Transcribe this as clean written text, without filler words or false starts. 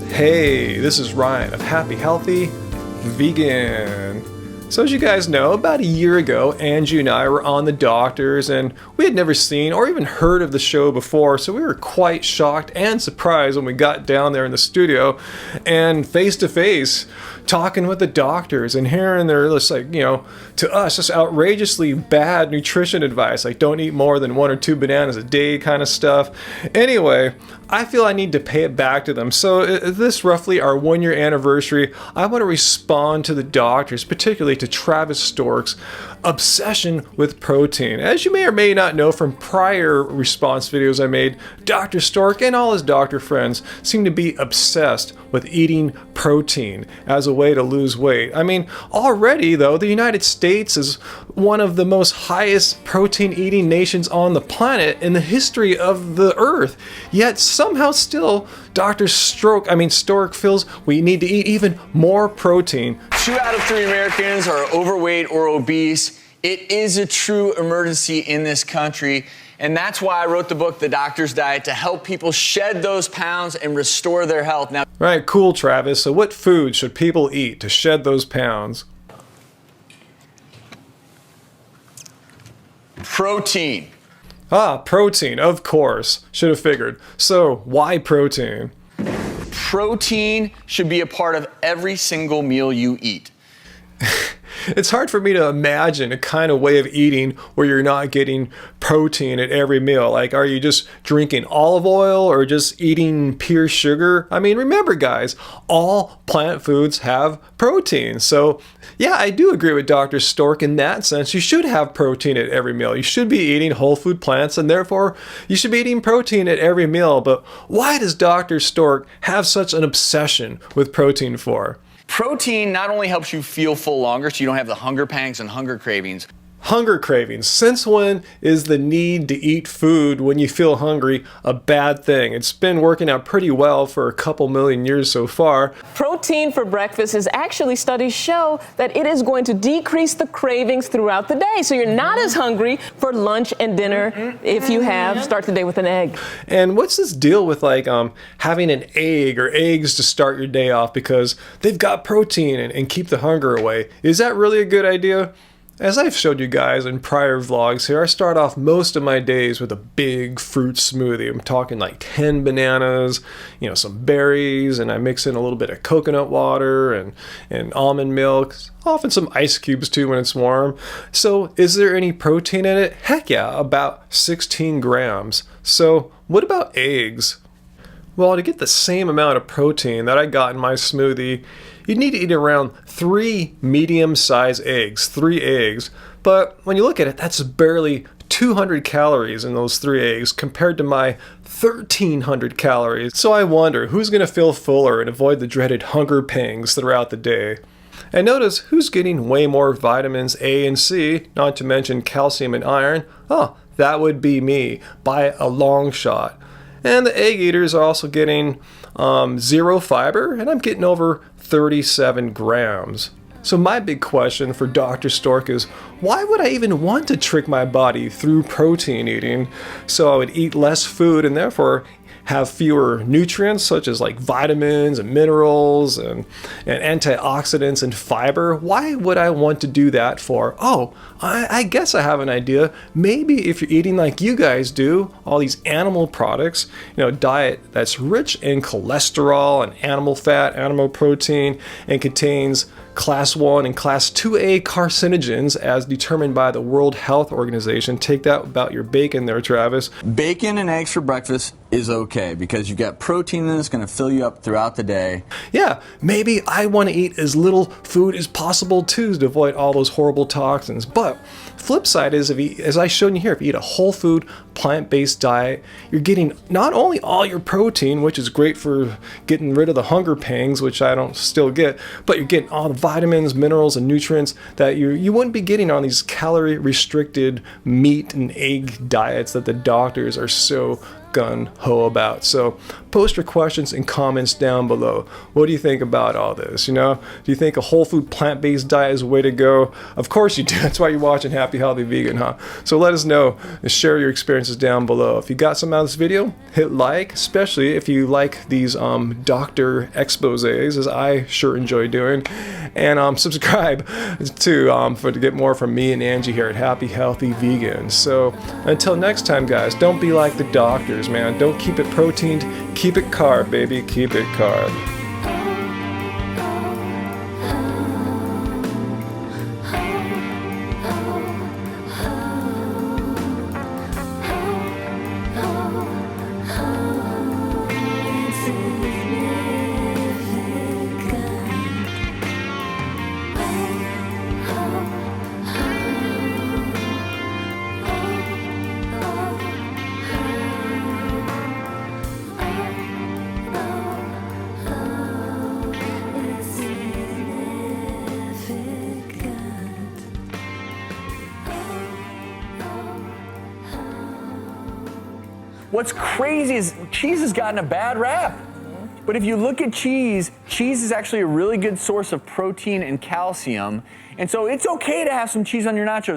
Hey, this is Ryan of Happy Healthy Vegan. So as you guys know, about a year ago, Anji and I were on the doctors and we had never seen or even heard of the show before, so we were quite shocked and surprised when we got down there in the studio and face to face talking with the doctors and hearing their just to us, just outrageously bad nutrition advice, like don't eat more than 1 or 2 bananas a day kind of stuff. Anyway, I feel I need to pay it back to them. So this roughly our 1-year anniversary, I want to respond to the doctors, particularly to Travis Stork's obsession with protein. As you may or may not know from prior response videos I made, Dr. Stork and all his doctor friends seem to be obsessed with eating protein as a way to lose weight. I mean, already though, the United States is one of the most highest protein eating nations on the planet in the history of the earth. Yet somehow still Dr. Stork feels we need to eat even more protein. 2 out of 3 Americans are overweight or obese. It is a true emergency in this country. And that's why I wrote the book, The Doctor's Diet, to help people shed those pounds and restore their health. Now, right, cool, Travis. So what food should people eat to shed those pounds? Protein. Protein, of course. Should have figured. So why protein? Protein should be a part of every single meal you eat. It's hard for me to imagine a kind of way of eating where you're not getting protein at every meal. Like, are you just drinking olive oil or just eating pure sugar? I mean, remember guys, all plant foods have protein. So yeah, I do agree with Dr. Stork in that sense. You should have protein at every meal. You should be eating whole food plants and therefore you should be eating protein at every meal. But why does Dr. Stork have such an obsession with protein for? Protein not only helps you feel full longer so you don't have the hunger pangs and hunger cravings. Hunger cravings. Since when is the need to eat food when you feel hungry a bad thing? It's been working out pretty well for a couple million years so far. Protein for breakfast is actually, studies show that it is going to decrease the cravings throughout the day. So you're not as hungry for lunch and dinner if you start the day with an egg. And what's this deal with having an egg or eggs to start your day off because they've got protein and keep the hunger away? Is that really a good idea? As I've showed you guys in prior vlogs here, I start off most of my days with a big fruit smoothie. I'm talking like 10 bananas, some berries, and I mix in a little bit of coconut water and almond milk, often some ice cubes too when it's warm. So is there any protein in it? Heck yeah, about 16 grams. So what about eggs? Well, to get the same amount of protein that I got in my smoothie, you'd need to eat around 3 medium-sized eggs, 3 eggs. But when you look at it, that's barely 200 calories in those 3 eggs compared to my 1,300 calories. So I wonder, who's going to feel fuller and avoid the dreaded hunger pangs throughout the day? And notice who's getting way more vitamins A and C, not to mention calcium and iron. That would be me, by a long shot. And the egg eaters are also getting 0 fiber, and I'm getting over 37 grams. So my big question for Dr. Stork is, why would I even want to trick my body through protein eating so I would eat less food and therefore have fewer nutrients such as like vitamins and minerals and antioxidants and fiber? Why would I want to do that for? I guess I have an idea. Maybe if you're eating like you guys do, all these animal products, diet that's rich in cholesterol and animal fat, animal protein, and contains Class 1 and Class 2A carcinogens as determined by the World Health Organization. Take that about your bacon there, Travis. Bacon and eggs for breakfast is okay because you've got protein in it that's going to fill you up throughout the day. Yeah, maybe I want to eat as little food as possible too to avoid all those horrible toxins. But flip side is, as I showed you here, if you eat a whole food, plant-based diet, you're getting not only all your protein, which is great for getting rid of the hunger pangs, which I don't still get, but you're getting all the vitamins, minerals, and nutrients that you wouldn't be getting on these calorie-restricted meat and egg diets that the doctors are so gung-ho about. So post your questions and comments down below. What do you think about all this? You know, do you think a whole food plant-based diet is the way to go? Of course you do. That's why you're watching Happy Healthy Vegan, huh? So let us know and share your experiences down below. If you got something out of this video, hit like, especially if you like these doctor exposés, as I sure enjoy doing, and subscribe to get more from me and Angie here at Happy Healthy Vegan. So until next time, guys, don't be like the doctors, man. Don't keep it proteined, keep it carb, baby, keep it carb. What's crazy is cheese has gotten a bad rap. But if you look at cheese, cheese is actually a really good source of protein and calcium. And so it's okay to have some cheese on your nachos.